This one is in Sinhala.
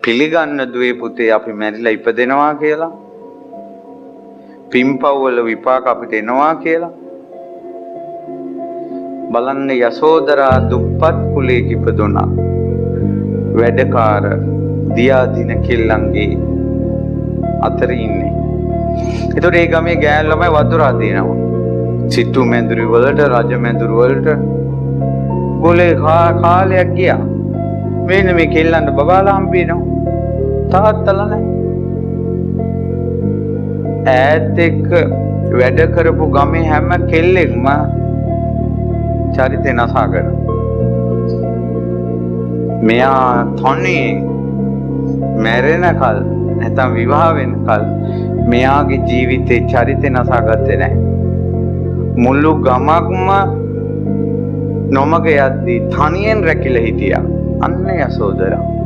පිළිගන්න දුවේ පුතේ අපි මැරිලා ඉපදෙනවා කියලා. පින්පව් වල විපාක අපිට එනවා කියලා. බලන්න යසෝදරා දුප්පත් කුලයක ඉපදුනා. වැඩකාර දියාදින කෙල්ලන්ගේ අතර ඉන්නේ. ඒතකොට ඒ ගමේ ගෑනු ළමයි වතුරා දිනනවා. සිටු මැදුරු වලට රජ මැදුරු වලට ගොලේ කාලයක් ගියා. මෙන්න මේ කෙල්ලන්ට බබාලා හම්බෙනවා. තාත්තලා නැහැ. ඈත් එක්ක වැඩ කරපු ගමේ හැම කෙල්ලෙක්ම චරිතේ නසා කරනවා. මෙයා තොන්නේ මැරෙනකල් නැත්නම් විවාහ වෙනකල් මෙයාගේ ජීවිතේ චරිතේ නසාගත්තේ නැහැ. මුළු ගමක්ම නොමග යද්දී තනියෙන් රැකිලා හිටියා. අන්න යසෝදරා.